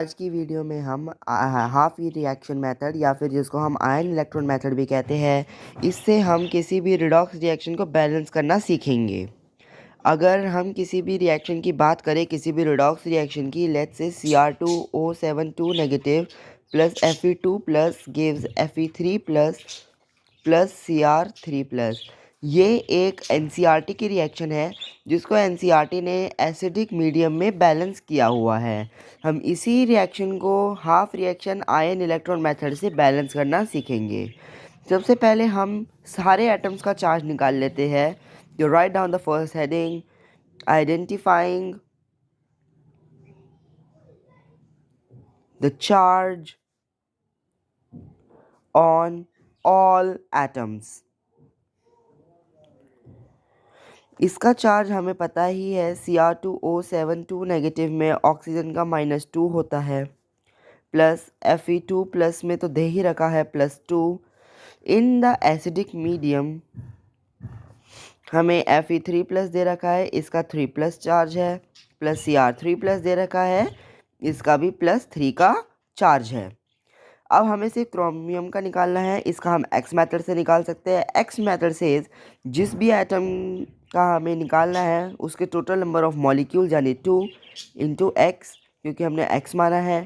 आज की वीडियो में हम हाफ रिएक्शन मेथड या फिर जिसको हम आयन इलेक्ट्रॉन मेथड भी कहते हैं, इससे हम किसी भी रिडॉक्स रिएक्शन को बैलेंस करना सीखेंगे। अगर हम किसी भी रिएक्शन की बात करें, किसी भी रिडॉक्स रिएक्शन की, let's say Cr2O7 2 negative plus Fe2 plus gives Fe3 plus Cr3 plus. ये एक एनसीईआरटी की रिएक्शन है जिसको एनसीईआरटी ने एसिडिक मीडियम में बैलेंस किया हुआ है। हम इसी रिएक्शन को half reaction ion electron method से बैलेंस करना सीखेंगे। सबसे पहले हम सारे एटम्स का चार्ज निकाल लेते हैं। तो write down the first heading, identifying the charge on all atoms. इसका चार्ज हमें पता ही है, Cr2O7 2 नेगेटिव में ऑक्सीजन का -2 होता है, प्लस Fe2 प्लस में तो दे ही रखा है +2। इन द एसिडिक मीडियम हमें Fe3 प्लस दे रखा है, इसका 3 प्लस चार्ज है, प्लस Cr3 प्लस दे रखा है, इसका भी +3 का चार्ज है। अब हमें सिर्फ क्रोमियम का निकालना है। इसका हम एक्स मेथड से निकाल सकते हैं। एक्स मेथड से जिस भी एटम का हमें निकालना है उसके टोटल नंबर ऑफ मॉलिक्यूल यानी 2 इंटू एक्स, क्योंकि हमने एक्स माना है,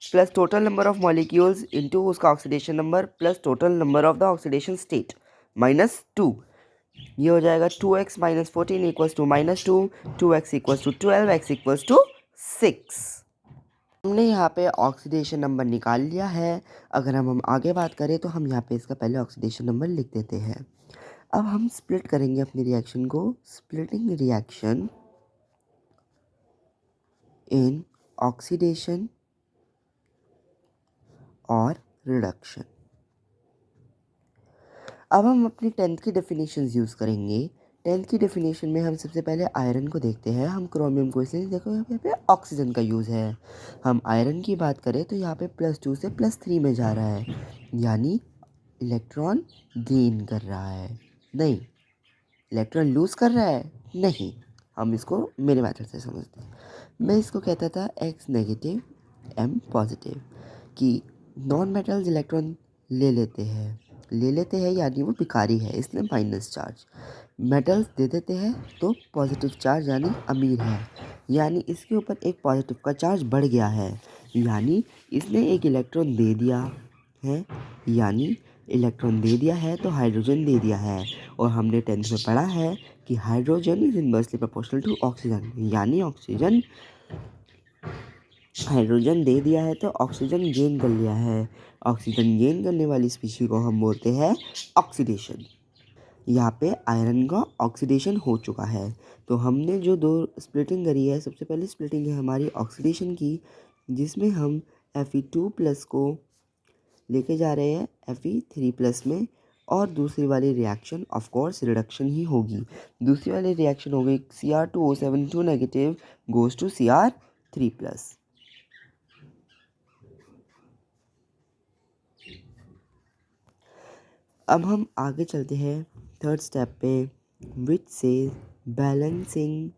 plus total number of molecules into उसका oxidation number plus total number of the oxidation state -2। ये हो जाएगा 2x - 14 equals to -2, 2x equals to 12, x equals to 6। हमने यहाँ पे ऑक्सीडेशन नंबर निकाल लिया है। अगर हम आगे बात करें तो हम यहाँ पे इसका पहले ऑक्सीडेशन नंबर लिख देते हैं। अब हम स्प्लिट करेंगे अपनी रिएक्शन को। स्प्लिटिंग रिएक्शन इन ऑक्सीडेशन और रिडक्शन। अब हम अपनी 10th की डेफिनेशंस यूज़ करेंगे। 10th की डेफिनेशन में हम सबसे पहले आयरन को देखते हैं। हम क्रोमियम को इसलिए देखो यहाँ पे ऑक्सीजन का यूज़ है। हम आयरन की बात करें तो यहाँ पे +2 से +3 में जा रहा है, यानी इलेक्ट्रॉन गेन कर रहा है, नहीं इलेक्ट्रॉन लूज़ कर रहा है, नहीं। हम इसको मेरे मेथड से समझते हैं। मैं इसको कहता था X नेगेटिव M पॉजिटिव, कि नॉन मेटल्स इलेक्ट्रॉन ले लेते हैं यानी वो भिखारी है, इसलिए माइनस चार्ज। मेटल्स दे देते हैं तो पॉजिटिव चार्ज यानी अमीर है, यानी इसके ऊपर एक पॉजिटिव का चार्ज बढ़ गया है, यानी इसने एक इलेक्ट्रॉन दे दिया है, यानी इलेक्ट्रॉन दे दिया है तो हाइड्रोजन दे दिया है। और हमने 10th में पढ़ा है कि hydrogen is inversely proportional to oxygen, यानी ऑक्सीजन हाइड्रोजन दे दिया है तो ऑक्सीजन गेन कर लिया है। ऑक्सीजन गेन करने वाली स्पीशीज को हम बोलते हैं ऑक्सीडेशन। यहाँ पे आयरन का ऑक्सीडेशन हो चुका है। तो हमने जो दो स्प्लिटिंग करी है, सबसे पहले स्प्लिटिंग है हमारी ऑक्सीडेशन की, जिसमें हम Fe2 प्लस को लेके जा रहे हैं Fe3 प्लस में, और दूसरी वाली रिएक्शन ऑफ कोर्स रिडक्शन ही होगी। दूसरी वाली रिएक्शन हो गई Cr2O7 2 negative goes to Cr3 plus. अब हम आगे चलते हैं 3rd स्टेप पे, विच से balancing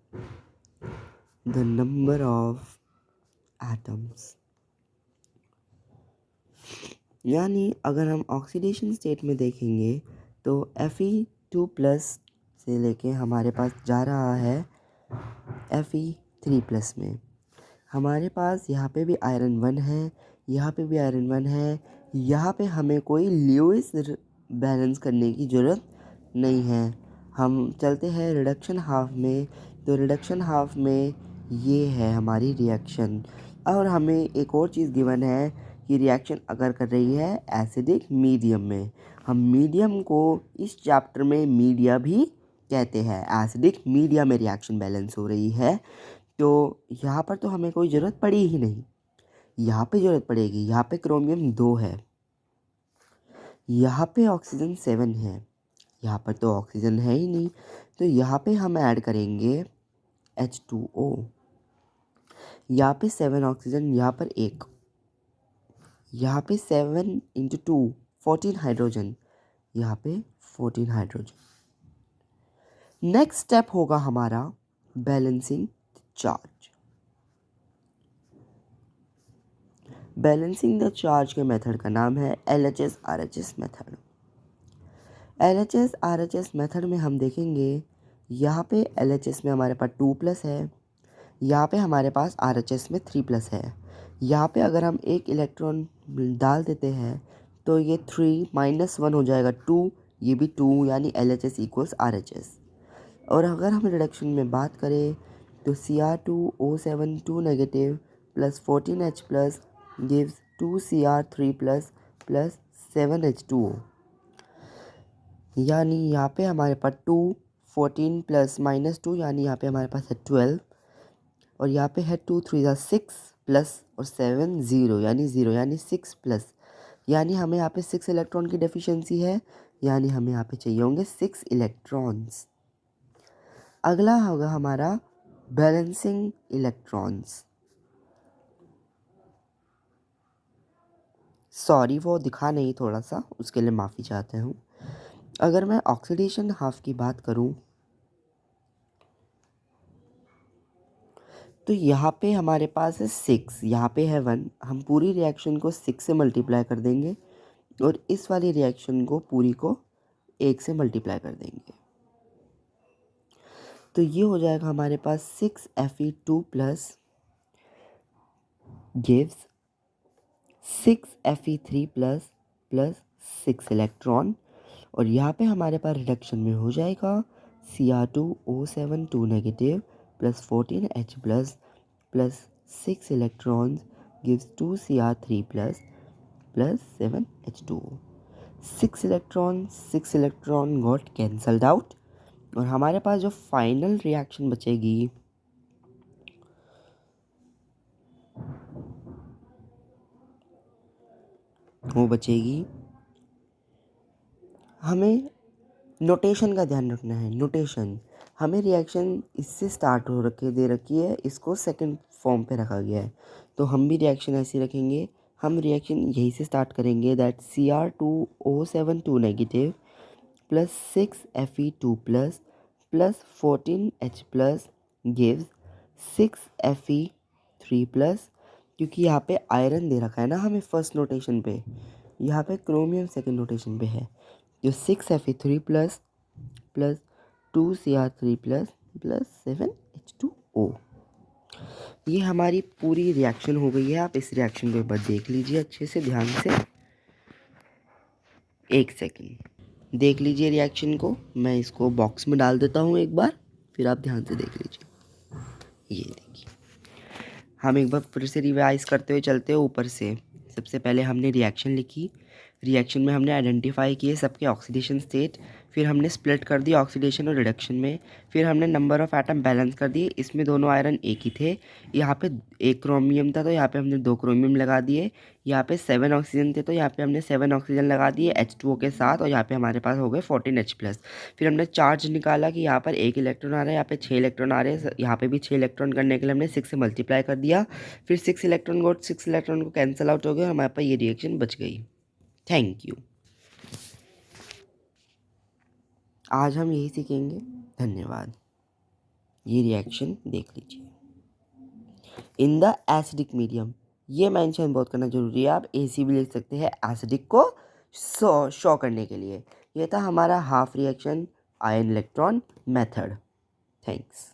the number of atoms. यानी अगर हम ऑक्सीडेशन स्टेट में देखेंगे तो Fe2 प्लस से लेके हमारे पास जा रहा है Fe3 प्लस में। हमारे पास यहाँ पे भी आयरन 1 है, यहाँ पे भी आयरन 1 है। यहाँ पे हमें कोई ल्यूइस बैलेंस करने की ज़रूरत नहीं है। हम चलते हैं रिडक्शन हाफ में। तो रिडक्शन हाफ में ये है हमारी रिएक्शन। और हमें एक और चीज़ गिवन है कि रिएक्शन अगर कर रही है एसिडिक मीडियम में। हम मीडियम को इस चैप्टर में मीडिया भी कहते हैं। एसिडिक मीडिया में रिएक्शन बैलेंस हो रही है, तो यहाँ पर तो हमें कोई ज़रूरत पड़ी ही नहीं। यहाँ पे ज़रूरत पड़ेगी। यहाँ पे क्रोमियम 2 है, यहाँ पे ऑक्सीजन 7 है, यहाँ पर तो ऑक्सीजन है ही नहीं, तो यहाँ पे हम ऐड करेंगे H2O। यहाँ पे 7 ऑक्सीजन, यहाँ पर 1, यहाँ पे 7 × 2 14 हाइड्रोजन, यहाँ पे 14 हाइड्रोजन। नेक्स्ट स्टेप होगा हमारा balancing charge. Balancing the charge के मेथड का नाम है LHS RHS method. LHS RHS method में हम देखेंगे यहाँ पे LHS में हमारे पास 2+ है, यहाँ पे हमारे पास RHS में 3+ है। यहाँ पे अगर हम एक इलेक्ट्रॉन डाल देते हैं तो ये 3 -1 हो जाएगा 2, ये भी 2, यानी LHS = RHS। और अगर हम रिडक्शन में बात करें तो Cr2O7 2 negative plus 14H plus gives 2Cr3 plus plus 7H2O, यानी यहाँ पे हमारे पास 2 14 प्लस -2, यानी यहाँ पे हमारे पास है 12, और यहाँ पे है 2 3 6 प्लस और 7 0, यानी 0, यानी 6+, यानी हमें यहाँ पे 6 इलेक्ट्रॉन की डेफिशिएंसी है, यानी हमें यहाँ पे चाहिए होंगे 6 इलेक्ट्रॉन्स। अगला होगा हमारा बैलेंसिंग इलेक्ट्रॉन्स। सॉरी वो दिखा नहीं थोड़ा सा, उसके लिए माफ़ी चाहते हूँ। अगर मैं ऑक्सीडेशन हाफ की बात करूँ तो यहाँ पे हमारे पास है 6, यहाँ पे है 1। हम पूरी रिएक्शन को 6 से मल्टीप्लाई कर देंगे और इस वाली रिएक्शन को पूरी को 1 से मल्टीप्लाई कर देंगे, तो ये हो जाएगा हमारे पास 6Fe2 plus gives 6Fe3 plus plus 6 electron, और यहाँ पे हमारे पास रिडक्शन में हो जाएगा Cr2O7 2 negative plus 14H plus plus 6 electrons gives 2Cr3 plus plus 7H2O। 6 electron got cancelled out, और हमारे पास जो फाइनल रिएक्शन बचेगी वो बचेगी, हमें नोटेशन का ध्यान रखना है। नोटेशन हमें रिएक्शन इससे स्टार्ट हो दे रखी है, इसको सेकंड फॉर्म पे रखा गया है, तो हम भी रिएक्शन ऐसे रखेंगे। हम रिएक्शन यहीं से स्टार्ट करेंगे, that Cr2O7 2 negative plus 6Fe2 plus plus 14H plus gives 6Fe3 plus, क्योंकि यहाँ पे आयरन दे रखा है ना हमें फर्स्ट नोटेशन पे, यहाँ पे क्रोमियम सेकंड नोटेशन पे है, जो 6Fe3 plus plus 2Cr3 plus plus 7H2O। ये हमारी पूरी रिएक्शन हो गई है। आप इस रिएक्शन को एक बार देख लीजिए अच्छे से, ध्यान से, 1 सेकेंड देख लीजिए रिएक्शन को। मैं इसको बॉक्स में डाल देता हूँ एक बार, फिर आप ध्यान से देख लीजिए। ये देखिए, हम एक बार फिर से रिवाइज करते हुए चलते हैं ऊपर से। सबसे पहले हमने रिएक्शन लिखी, रिएक्शन में हमने आइडेंटिफाई किए सबके ऑक्सीडेशन स्टेट, फिर हमने स्प्लिट कर दिया ऑक्सीडेशन और रिडक्शन में, फिर हमने नंबर ऑफ़ एटम बैलेंस कर दिए। इसमें दोनों आयरन एक ही थे, यहाँ पे एक क्रोमियम था तो यहाँ पे हमने 2 क्रोमियम लगा दिए, यहाँ पे 7 ऑक्सीजन थे तो यहाँ पे हमने 7 ऑक्सीजन लगा दिए H2O के साथ, और यहाँ पे हमारे पास हो गए 14H प्लस। फिर हमने चार्ज निकाला कि यहाँ पर 1 इलेक्ट्रॉन आ रहा है, यहाँ पे 6 इलेक्ट्रॉन आ रहे हैं, यहाँ पे भी 6 इलेक्ट्रॉन करने के लिए हमने 6 से मल्टीप्लाई कर दिया, फिर 6 इलेक्ट्रॉन को कैंसिल आउट हो गया, हमारे पास ये रिएक्शन बच गई। Thank you. आज हम यही सीखेंगे। धन्यवाद। ये रिएक्शन देख लीजिए। इन द एसिडिक मीडियम, ये मेंशन बहुत करना जरूरी है, आप AC भी लिख सकते हैं एसिडिक को शो करने के लिए। ये था हमारा half reaction ion electron method. Thanks.